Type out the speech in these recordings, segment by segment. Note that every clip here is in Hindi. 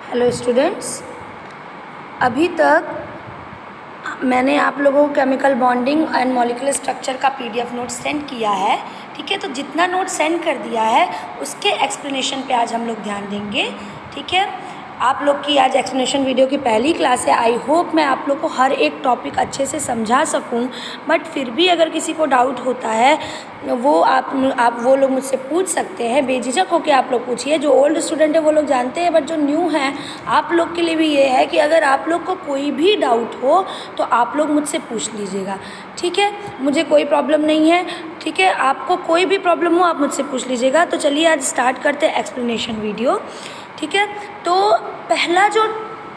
हेलो स्टूडेंट्स, अभी तक मैंने आप लोगों को chemical bonding and molecular structure का पीडीएफ नोट सेंड किया है। ठीक है, तो जितना नोट सेंड कर दिया है उसके एक्सप्लेनेशन पे आज हम लोग ध्यान देंगे। ठीक है, आप लोग की आज एक्सप्लेनेशन वीडियो की पहली क्लास है। आई होप मैं आप लोग को हर एक टॉपिक अच्छे से समझा सकूं, बट फिर भी अगर किसी को डाउट होता है वो आप वो लोग मुझसे पूछ सकते हैं, बेझिझक होकर आप लोग पूछिए। जो ओल्ड स्टूडेंट है वो लोग जानते हैं, बट जो न्यू हैं आप लोग के लिए भी ये है कि अगर आप लोग को कोई भी डाउट हो तो आप लोग मुझसे पूछ लीजिएगा। ठीक है, मुझे कोई प्रॉब्लम नहीं है। ठीक है, आपको कोई भी प्रॉब्लम हो आप मुझसे पूछ लीजिएगा। तो चलिए आज स्टार्ट करते हैं एक्सप्लेनेशन वीडियो। ठीक है, तो पहला जो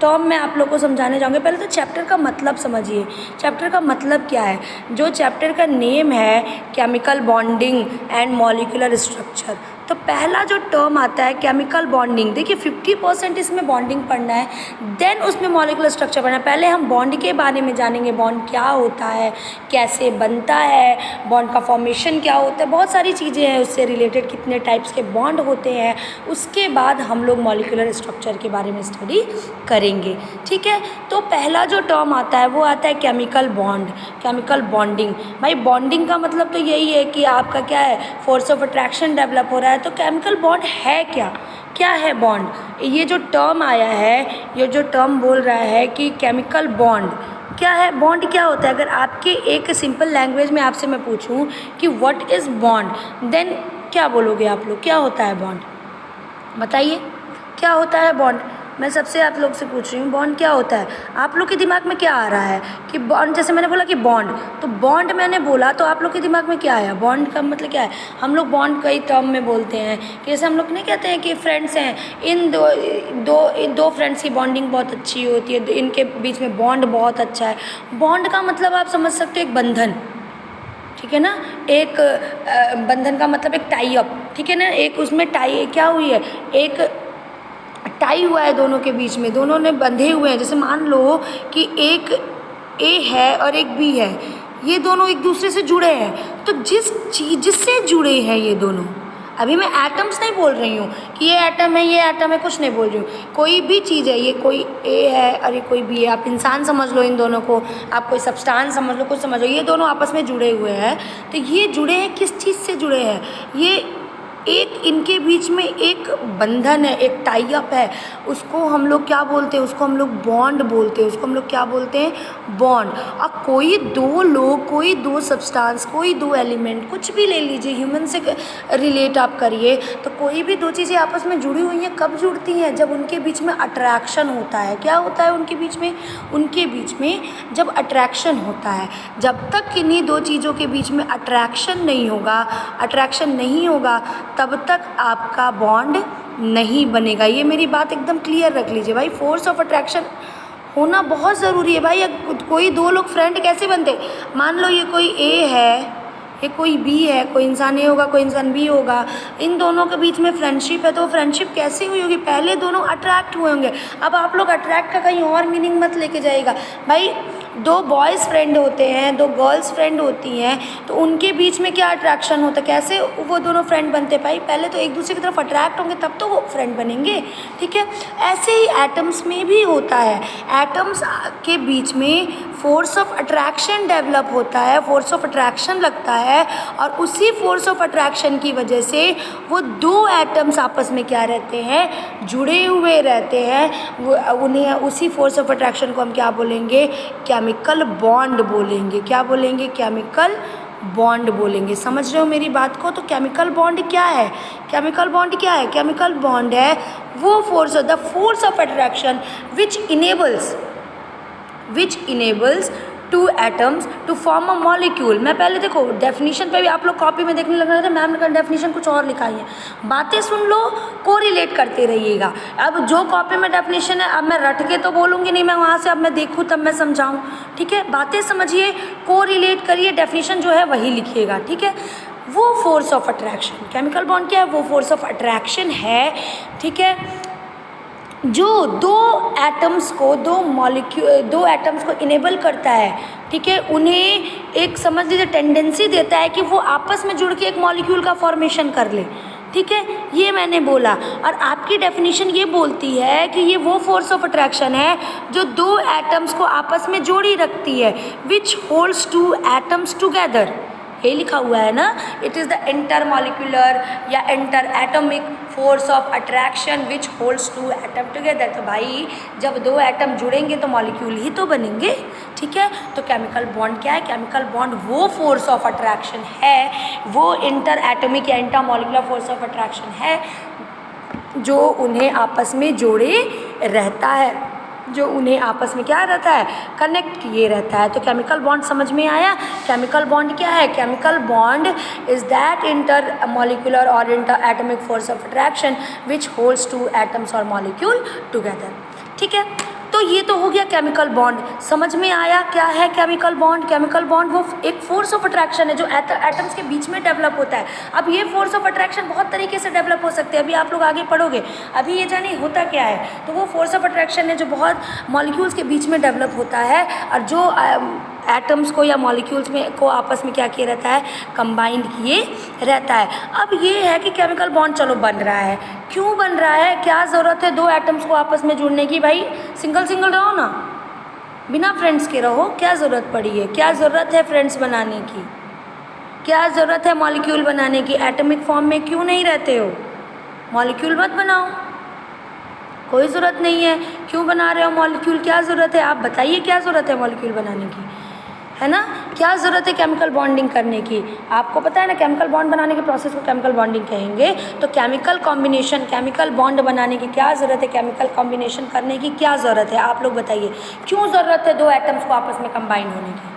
टर्म मैं आप लोग को समझाने जाऊँगी, पहले तो चैप्टर का मतलब समझिए। चैप्टर का मतलब क्या है? जो चैप्टर का नेम है chemical bonding and molecular structure, तो पहला जो टर्म आता है केमिकल बॉन्डिंग। देखिए 50% इसमें बॉन्डिंग पढ़ना है, देन उसमें मॉलिक्यूलर स्ट्रक्चर पढ़ना है। पहले हम बॉन्ड के बारे में जानेंगे, बॉन्ड क्या होता है, कैसे बनता है, बॉन्ड का फॉर्मेशन क्या होता है, बहुत सारी चीज़ें हैं उससे रिलेटेड, कितने टाइप्स के बॉन्ड होते हैं। उसके बाद हम लोग मॉलिक्यूलर स्ट्रक्चर के बारे में स्टडी करेंगे। ठीक है, तो पहला जो टर्म आता है वो आता है केमिकल बॉन्ड, केमिकल बॉन्डिंग। भाई बॉन्डिंग का मतलब तो यही है कि आपका क्या है, फोर्स ऑफ अट्रैक्शन डेवलप हो रहा है। तो केमिकल बॉन्ड है क्या, क्या है बॉन्ड? ये जो टर्म आया है, ये जो टर्म बोल रहा है कि केमिकल बॉन्ड क्या है, बॉन्ड क्या होता है। अगर आपके एक सिंपल लैंग्वेज में आपसे मैं पूछूं कि व्हाट इज़ बॉन्ड, देन क्या बोलोगे आप लोग? क्या होता है बॉन्ड? बताइए क्या होता है बॉन्ड। मैं सबसे आप लोग से पूछ रही हूँ बॉन्ड क्या होता है। आप लोग के दिमाग में क्या आ रहा है कि बॉन्ड, जैसे मैंने बोला कि बॉन्ड, तो बॉन्ड मैंने बोला तो आप लोग के दिमाग में क्या आया? बॉन्ड का मतलब क्या है? हम लोग बॉन्ड कई टर्म में बोलते हैं कि जैसे हम लोग नहीं कहते हैं कि फ्रेंड्स हैं, इन दो फ्रेंड्स की बॉन्डिंग बहुत अच्छी होती है, इनके बीच में बॉन्ड बहुत अच्छा है। बॉन्ड का मतलब आप समझ सकते हो एक बंधन। ठीक है ना, एक बंधन का मतलब एक टाई अप। ठीक है ना, एक उसमें टाई क्या हुई है, एक टाई हुआ है दोनों के बीच में, दोनों ने बंधे हुए हैं। जैसे मान लो कि एक ए है और एक बी है, ये दोनों एक दूसरे से जुड़े हैं। तो जिस चीज़ से जुड़े हैं ये दोनों, अभी मैं एटम्स नहीं बोल रही हूँ कि ये एटम है ये एटम है, कुछ नहीं बोल रही हूँ। कोई भी चीज़ है, ये कोई ए है और ये कोई बी है, आप इंसान समझ लो इन दोनों को, आप कोई सब्सटेंस समझ लो, कुछ समझ लो, ये दोनों आपस में जुड़े हुए हैं। तो ये जुड़े हैं किस चीज़ से जुड़े हैं? ये एक इनके बीच में एक बंधन है, एक टाई अप है, उसको हम लोग क्या बोलते हैं? उसको हम लोग बॉन्ड बोलते हैं। उसको हम लोग क्या बोलते हैं? बॉन्ड। और कोई दो लोग, कोई दो सब्सटेंस, कोई दो एलिमेंट, कुछ भी ले लीजिए, ह्यूमन से रिलेट आप करिए, तो कोई भी दो चीज़ें आपस में जुड़ी हुई हैं। कब जुड़ती हैं? जब उनके बीच में अट्रैक्शन होता है। क्या होता है उनके बीच में? उनके बीच में जब अट्रैक्शन होता है। जब तक इन्हीं दो चीज़ों के बीच में अट्रैक्शन नहीं होगा, अट्रैक्शन नहीं होगा, तब तक आपका बॉन्ड नहीं बनेगा। ये मेरी बात एकदम क्लियर रख लीजिए भाई। फोर्स ऑफ अट्रैक्शन होना बहुत ज़रूरी है भाई। कोई दो लोग फ्रेंड कैसे बनते? मान लो ये कोई ए है, ये कोई बी है, कोई इंसान ए होगा, कोई इंसान बी होगा, इन दोनों के बीच में फ्रेंडशिप है, तो फ्रेंडशिप कैसे हुई होगी? पहले दोनों अट्रैक्ट हुए होंगे। अब आप लोग अट्रैक्ट का कहीं और मीनिंग मत लेके जाइएगा भाई। दो बॉयज़ फ्रेंड होते हैं, दो गर्ल्स फ्रेंड होती हैं, तो उनके बीच में क्या अट्रैक्शन होता है? कैसे वो दोनों फ्रेंड बनते भाई? पहले तो एक दूसरे की तरफ अट्रैक्ट होंगे तब तो वो फ्रेंड बनेंगे। ठीक है, ऐसे ही एटम्स में भी होता है। एटम्स के बीच में फोर्स ऑफ अट्रैक्शन डेवलप होता है, फोर्स ऑफ अट्रैक्शन लगता है, और उसी फोर्स ऑफ अट्रैक्शन की वजह से वो दो एटम्स आपस में क्या रहते हैं? जुड़े हुए रहते हैं। वो उन्हें, उसी फोर्स ऑफ अट्रैक्शन को हम क्या बोलेंगे? केमिकल बॉन्ड बोलेंगे। क्या बोलेंगे? केमिकल बॉन्ड बोलेंगे। समझ रहे हो मेरी बात को? तो केमिकल बॉन्ड क्या है? केमिकल बॉन्ड क्या है? केमिकल बॉन्ड है वो force, the force of attraction which enables two atoms to form a molecule. मैं पहले देखो डेफिनेशन पे भी आप लोग कॉपी में देखने लग रहे थे, मैम ने कहा डेफिनेशन कुछ और लिखाई है। बातें सुन लो, को रिलेट करते रहिएगा। अब जो कॉपी में डेफिनेशन है, अब मैं रट के तो बोलूँगी नहीं, मैं वहाँ से अब मैं देखूँ तब मैं समझाऊँ। ठीक है, बातें समझिए, को रिलेट करिए, डेफिनेशन जो है वही लिखिएगा। ठीक है, वो force of attraction, chemical bond क्या है? वो फोर्स ऑफ अट्रैक्शन है। ठीक है, जो दो एटम्स को इनेबल करता है। ठीक है, उन्हें एक समझ लीजिए टेंडेंसी देता है कि वो आपस में जुड़ के एक मॉलिक्यूल का फॉर्मेशन कर ले। ठीक है, ये मैंने बोला। और आपकी डेफिनेशन ये बोलती है कि ये वो फोर्स ऑफ अट्रैक्शन है जो दो एटम्स को आपस में जोड़ी रखती है, which holds two atoms together. ये लिखा हुआ है ना, इट इज़ द इंटरमॉलिक्यूलर या inter atomic force of attraction which holds two atom together. तो भाई जब दो एटम जुड़ेंगे तो मॉलिक्यूल ही तो बनेंगे, ठीक है। तो केमिकल बॉन्ड क्या है? केमिकल बॉन्ड वो फोर्स ऑफ अट्रैक्शन है, वो इंटर एटॉमिक या इंटरमॉलिक्यूलर फोर्स ऑफ अट्रैक्शन है जो उन्हें आपस में जोड़े रहता है, जो उन्हें आपस में क्या रहता है? कनेक्ट किए रहता है। तो केमिकल बॉन्ड समझ में आया? केमिकल बॉन्ड क्या है? Chemical bond is that inter molecular और inter atomic force of attraction which holds two atoms और मॉलिक्यूल टुगेदर, ठीक है। तो ये तो हो गया केमिकल बॉन्ड। समझ में आया क्या है केमिकल बॉन्ड? केमिकल बॉन्ड वो एक फोर्स ऑफ अट्रैक्शन है जो एटम्स के बीच में डेवलप होता है। अब ये फोर्स ऑफ अट्रैक्शन बहुत तरीके से डेवलप हो सकते हैं, अभी आप लोग आगे पढ़ोगे। अभी ये जानिए होता क्या है। तो वो फोर्स ऑफ अट्रैक्शन है जो बहुत मॉलिक्यूल्स के बीच में डेवलप होता है और जो एटम्स को या मॉलिक्यूल्स में को आपस में क्या किया रहता है? कंबाइंड किए रहता है। अब ये है कि केमिकल बॉन्ड चलो बन रहा है, क्यों बन रहा है? क्या ज़रूरत है दो एटम्स को आपस में जुड़ने की? भाई सिंगल सिंगल रहो ना, बिना फ्रेंड्स के रहो, क्या ज़रूरत पड़ी है? क्या ज़रूरत है फ्रेंड्स बनाने की? क्या ज़रूरत है मॉलिक्यूल बनाने की? एटॉमिक फॉर्म में क्यों नहीं रहते हो? मॉलिक्यूल मत बनाओ, कोई ज़रूरत नहीं है। क्यों बना रहे हो मॉलिक्यूल? क्या ज़रूरत है? आप बताइए क्या ज़रूरत है मॉलिक्यूल बनाने की, है ना? क्या ज़रूरत है केमिकल बॉन्डिंग करने की? आपको पता है ना केमिकल बॉन्ड बनाने के प्रोसेस को केमिकल बॉन्डिंग कहेंगे। तो केमिकल कॉम्बिनेशन, केमिकल बॉन्ड बनाने की क्या ज़रूरत है? केमिकल कॉम्बिनेशन करने की क्या ज़रूरत है? आप लोग बताइए क्यों ज़रूरत है दो एटम्स को आपस में कंबाइन होने की?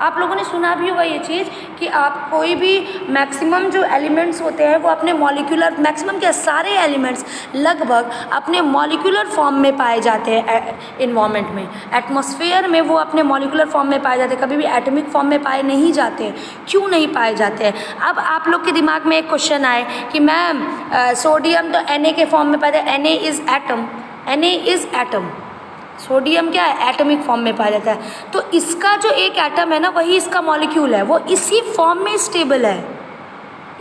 आप लोगों ने सुना भी होगा ये चीज़ कि आप कोई भी मैक्सिमम जो एलिमेंट्स होते हैं वो अपने मॉलिक्यूलर, मैक्सिमम क्या सारे एलिमेंट्स लगभग अपने मॉलिक्यूलर फॉर्म में पाए जाते हैं इन्वायरमेंट में, एटमॉस्फेयर में वो अपने मॉलिक्यूलर फॉर्म में पाए जाते हैं, कभी भी एटॉमिक फॉर्म में पाए नहीं जाते हैं। क्यों नहीं पाए जाते हैं? अब आप लोग के दिमाग में एक क्वेश्चन आए कि मैम सोडियम तो Na के फॉर्म में पाया जाता है, Na is atom, Na is atom, sodium क्या है? एटॉमिक फॉर्म में पाया जाता है। तो इसका जो एक एटम है ना वही इसका मॉलिक्यूल है, वो इसी फॉर्म में स्टेबल है,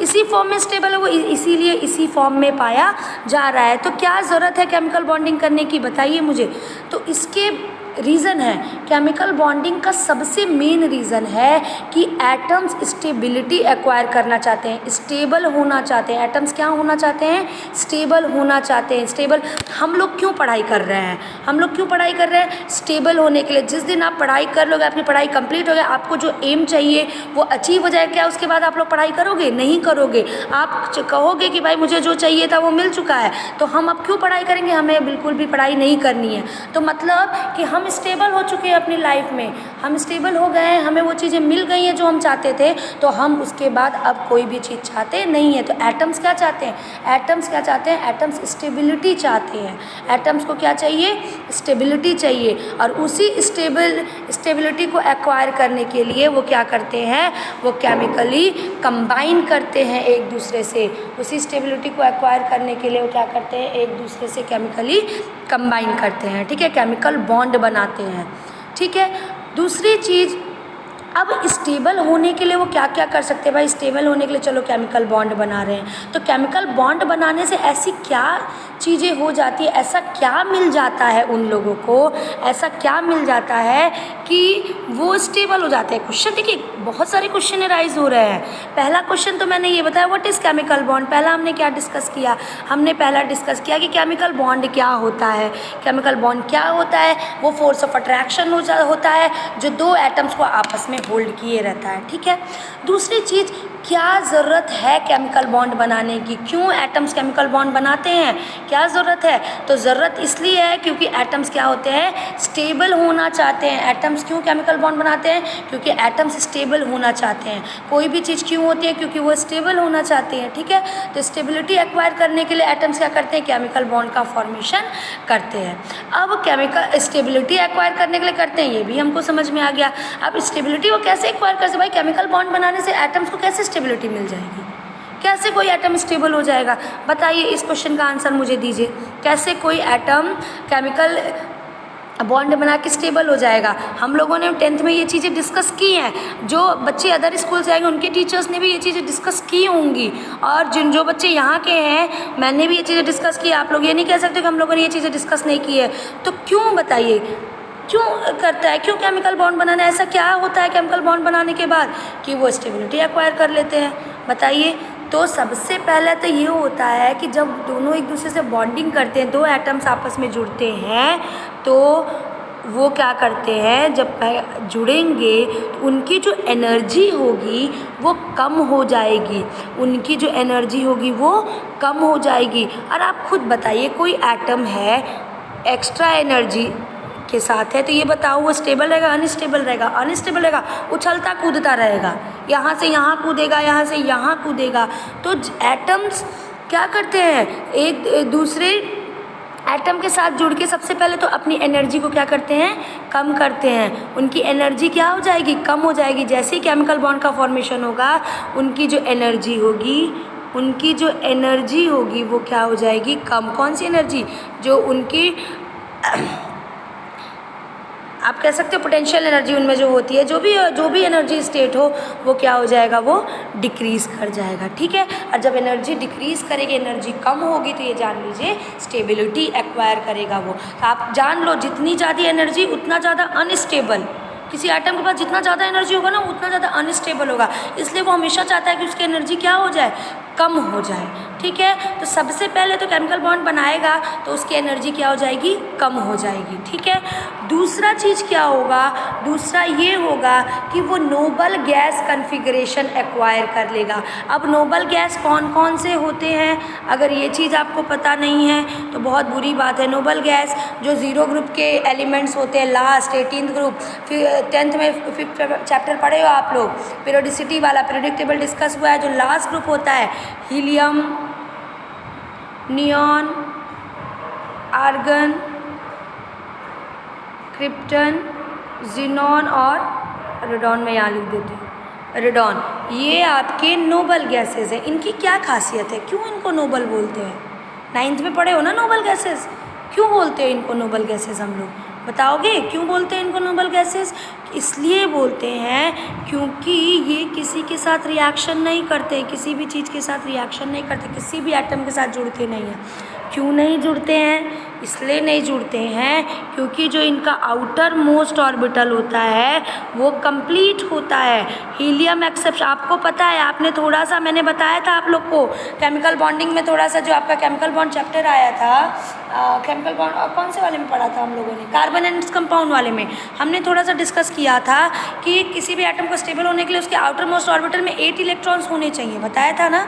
इसी फॉर्म में स्टेबल है वो, इसीलिए इसी फॉर्म में पाया जा रहा है। तो क्या ज़रूरत है केमिकल बॉन्डिंग करने की? बताइए मुझे। तो इसके रीज़न है, केमिकल बॉन्डिंग का सबसे मेन रीज़न है कि एटम्स स्टेबिलिटी एक्वायर करना चाहते हैं, स्टेबल होना चाहते हैं। एटम्स क्या होना चाहते हैं? स्टेबल होना चाहते हैं। स्टेबल हम लोग क्यों पढ़ाई कर रहे हैं? हम लोग क्यों पढ़ाई कर रहे हैं? स्टेबल होने के लिए। जिस दिन आप पढ़ाई कर लोगे, आपकी पढ़ाई कंप्लीट हो गया, आपको जो एम चाहिए वो अचीव हो जाएगा, क्या उसके बाद आप लोग पढ़ाई करोगे? नहीं करोगे। आप कहोगे कि भाई मुझे जो चाहिए था वो मिल चुका है, तो हम अब क्यों पढ़ाई करेंगे? हमें बिल्कुल भी पढ़ाई नहीं करनी है। तो मतलब कि हम स्टेबल हो चुके हैं अपनी लाइफ में, हम स्टेबल हो गए हैं, हमें वो चीज़ें मिल गई हैं जो हम चाहते थे, तो हम उसके बाद अब कोई भी चीज़ चाहते नहीं है। तो एटम्स क्या चाहते हैं? एटम्स क्या चाहते हैं? एटम्स स्टेबिलिटी चाहते हैं। एटम्स को क्या चाहिए? स्टेबिलिटी चाहिए। और उसी स्टेबिलिटी को एक्वायर करने के लिए वो क्या करते हैं? वो केमिकली कंबाइन करते हैं एक दूसरे से। उसी स्टेबिलिटी को एक्वायर करने के लिए वो क्या करते हैं? एक दूसरे से केमिकली कंबाइन करते हैं, ठीक है, केमिकल बॉन्ड बनाते हैं, ठीक है। दूसरी चीज़, अब स्टेबल होने के लिए वो क्या क्या कर सकते हैं? भाई स्टेबल होने के लिए चलो केमिकल बॉन्ड बना रहे हैं, तो केमिकल बॉन्ड बनाने से ऐसी क्या चीज़ें हो जाती है, ऐसा क्या मिल जाता है उन लोगों को, ऐसा क्या मिल जाता है कि वो स्टेबल हो जाते हैं? क्वेश्चन देखिए, बहुत सारे क्वेश्चन राइज हो रहे हैं। पहला क्वेश्चन तो मैंने ये बताया, व्हाट इज़ केमिकल बॉन्ड। पहला हमने क्या डिस्कस किया? हमने पहला डिस्कस किया कि केमिकल बॉन्ड क्या होता है। केमिकल बॉन्ड क्या होता है? वो फोर्स ऑफ अट्रैक्शन होता है जो दो एटम्स को आपस में होल्ड किए रहता है, ठीक है। दूसरी चीज़, क्या ज़रूरत है केमिकल बॉन्ड बनाने की? क्यों एटम्स केमिकल बॉन्ड बनाते हैं? क्या ज़रूरत है? तो ज़रूरत इसलिए है क्योंकि एटम्स क्या होते हैं? स्टेबल होना चाहते हैं। एटम्स क्यों केमिकल बॉन्ड बनाते हैं? क्योंकि एटम्स स्टेबल होना चाहते हैं। कोई भी चीज़ क्यों होती है? क्योंकि वो स्टेबल होना चाहते हैं, ठीक है। तो स्टेबिलिटी एक्वायर करने के लिए एटम्स क्या करते हैं? केमिकल बॉन्ड का फॉर्मेशन करते हैं। अब केमिकल स्टेबिलिटी एक्वायर करने के लिए करते हैं, ये भी हमको समझ में आ गया। अब स्टेबिलिटी वो कैसे एक्वायर कर सकते? भाई केमिकल बॉन्ड बनाने से एटम्स को कैसे स्टेबिलिटी मिल जाएगी? कैसे कोई एटम स्टेबल हो जाएगा? बताइए, इस क्वेश्चन का आंसर मुझे दीजिए। कैसे कोई एटम केमिकल बॉन्ड बना के स्टेबल हो जाएगा। हम लोगों ने 10th में ये चीज़ें डिस्कस की हैं। जो बच्चे अदर स्कूल से आएंगे उनके टीचर्स ने भी ये चीज़ें डिस्कस की होंगी, और जो बच्चे यहाँ के हैं मैंने भी ये चीज़ें डिस्कस की। आप लोग ये नहीं कह सकते कि हम लोगों ने ये चीज़ें डिस्कस नहीं की है। तो क्यों बताइए, क्यों करता है, क्यों केमिकल बॉन्ड बनाना है? ऐसा क्या होता है केमिकल बॉन्ड बनाने के बाद कि वो स्टेबिलिटी एक्वायर कर लेते हैं? बताइए। तो सबसे पहले तो ये होता है कि जब दोनों एक दूसरे से बॉन्डिंग करते हैं, दो एटम्स आपस में जुड़ते हैं, तो वो क्या करते हैं, जब जुड़ेंगे तो उनकी जो एनर्जी होगी वो कम हो जाएगी, उनकी जो एनर्जी होगी वो कम हो जाएगी। और आप खुद बताइए, कोई एटम है एक्स्ट्रा एनर्जी के साथ है, तो ये बताओ वो स्टेबल रहेगा अनस्टेबल रहेगा? अनस्टेबल रहेगा, उछलता कूदता रहेगा, यहाँ से यहाँ कूदेगा, यहाँ से यहाँ कूदेगा। तो एटम्स क्या करते हैं, एक दूसरे एटम के साथ जुड़ के सबसे पहले तो अपनी एनर्जी को क्या करते हैं, कम करते हैं। उनकी एनर्जी क्या हो जाएगी, कम हो जाएगी। जैसे ही केमिकल बॉन्ड का फॉर्मेशन होगा, उनकी जो एनर्जी होगी वो क्या हो जाएगी, कम। कौन सी एनर्जी? जो उनकी आप कह सकते हो पोटेंशियल एनर्जी उनमें जो होती है, जो भी एनर्जी स्टेट हो, वो क्या हो जाएगा, वो डिक्रीज़ कर जाएगा। ठीक है। और जब एनर्जी डिक्रीज़ करेगी, एनर्जी कम होगी, तो ये जान लीजिए स्टेबिलिटी एक्वायर करेगा वो। तो आप जान लो, जितनी ज़्यादा एनर्जी उतना ज़्यादा अनस्टेबल। किसी एटम के पास जितना ज़्यादा एनर्जी होगा ना, उतना ज़्यादा अनस्टेबल होगा। इसलिए वो हमेशा चाहता है कि उसकी एनर्जी क्या हो जाए, कम हो जाए। ठीक है। तो सबसे पहले तो केमिकल बॉन्ड बनाएगा तो उसकी एनर्जी क्या हो जाएगी, कम हो जाएगी। ठीक है। दूसरा चीज़ क्या होगा, दूसरा ये होगा कि वो नोबल गैस कन्फिगरेशन एक्वायर कर लेगा। अब नोबल गैस कौन कौन से होते हैं, अगर ये चीज़ आपको पता नहीं है तो बहुत बुरी बात है। नोबल गैस जो 0 ग्रुप के एलिमेंट्स होते हैं, लास्ट 18th ग्रुप, फिर 10th में 5th चैप्टर पढ़े हो आप लोग, पीरियोडिसिटी वाला, पीरियोडिक टेबल डिस्कस हुआ है। जो लास्ट ग्रुप होता है, helium, neon, argon, krypton, xenon और रेडॉन। में यहाँ लिख देती हूँ रेडॉन। ये आपके नोबल गैसेस हैं। इनकी क्या खासियत है, क्यों इनको नोबल बोलते हैं? 9th में पढ़े हो ना नोबल गैसेस। क्यों बोलते हैं इनको नोबल गैसेस? हम लोग बताओगे क्यों बोलते हैं इनको नोबल गैसेस? इसलिए बोलते हैं क्योंकि ये किसी के साथ रिएक्शन नहीं करते, किसी भी चीज़ के साथ रिएक्शन नहीं करते, किसी भी एटम के साथ जुड़ते नहीं हैं। क्यों नहीं जुड़ते हैं? इसलिए नहीं जुड़ते हैं क्योंकि जो इनका आउटर मोस्ट ऑर्बिटल होता है वो कंप्लीट होता है। हीलियम एक्सेप्शन आपको पता है, आपने थोड़ा सा मैंने बताया था आप लोग को केमिकल बॉन्डिंग में, थोड़ा सा जो आपका केमिकल बॉन्ड चैप्टर आया था, केमिकल बॉन्ड कौन से वाले में पढ़ा था हम लोगों ने, कार्बन एंड कंपाउंड वाले में, हमने थोड़ा सा डिस्कस किया था कि किसी भी एटम को स्टेबल होने के लिए उसके आउटर मोस्ट ऑर्बिटल में 8 इलेक्ट्रॉन्स होने चाहिए, बताया था ना।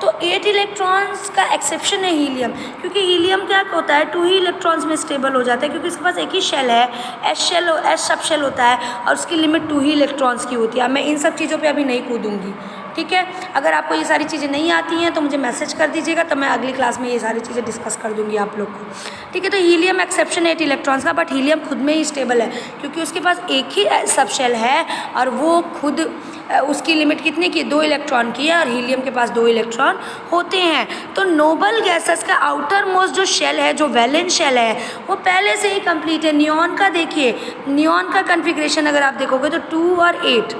तो 8 इलेक्ट्रॉन्स का एक्सेप्शन है हीलियम, क्योंकि हीलियम क्या होता है, 2 ही इलेक्ट्रॉन्स में स्टेबल हो जाता है, क्योंकि इसके पास एक ही शेल है, एस सब शेल होता है, और उसकी लिमिट 2 ही इलेक्ट्रॉन्स की होती है। मैं इन सब चीज़ों पे अभी नहीं कूदूँगी। ठीक है। अगर आपको ये सारी चीज़ें नहीं आती हैं तो मुझे मैसेज कर दीजिएगा, तो मैं अगली क्लास में ये सारी चीज़ें डिस्कस कर दूँगी आप लोग को। ठीक है। तो हीलियम एक्सेप्शन 8 इलेक्ट्रॉन्स का, बट हीलियम खुद में ही स्टेबल है क्योंकि उसके पास एक ही सब शेल है, और वो खुद उसकी लिमिट कितनी की, 2 इलेक्ट्रॉन की है, और हीलियम के पास 2 इलेक्ट्रॉन होते हैं। तो नोबल गैसेस का आउटर मोस्ट जो शेल है, जो वैलेंस शेल है, वो पहले से ही कंप्लीट है। नियॉन का देखिए, नियॉन का कन्फिग्रेशन अगर आप देखोगे तो 2 और 8,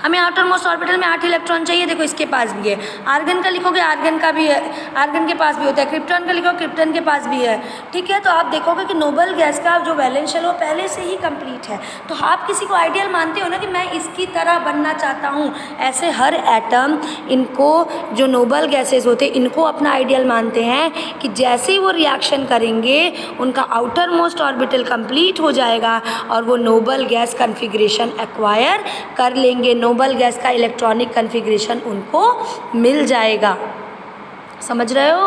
हमें आउटर मोस्ट ऑर्बिटल में 8 इलेक्ट्रॉन चाहिए, देखो इसके पास भी है। आर्गन का लिखोगे, आर्गन का भी है, आर्गन के पास भी होता है। क्रिप्टॉन का लिखोगे, क्रिप्टन के पास भी है। ठीक है। तो आप देखोगे कि नोबल गैस का जो वैलेंस शेल वो पहले से ही कंप्लीट है। तो आप किसी को आइडियल मानते हो ना कि मैं इसकी तरह बनना चाहता हूँ, ऐसे हर एटम इनको जो नोबल गैसेस होते हैं इनको अपना आइडियल मानते हैं कि जैसे ही वो रिएक्शन करेंगे उनका आउटर मोस्ट ऑर्बिटल कंप्लीट हो जाएगा और वो नोबल गैस कन्फिग्रेशन एक्वायर कर लेंगे, नोबल गैस का इलेक्ट्रॉनिक कन्फिग्रेशन उनको मिल जाएगा। समझ रहे हो?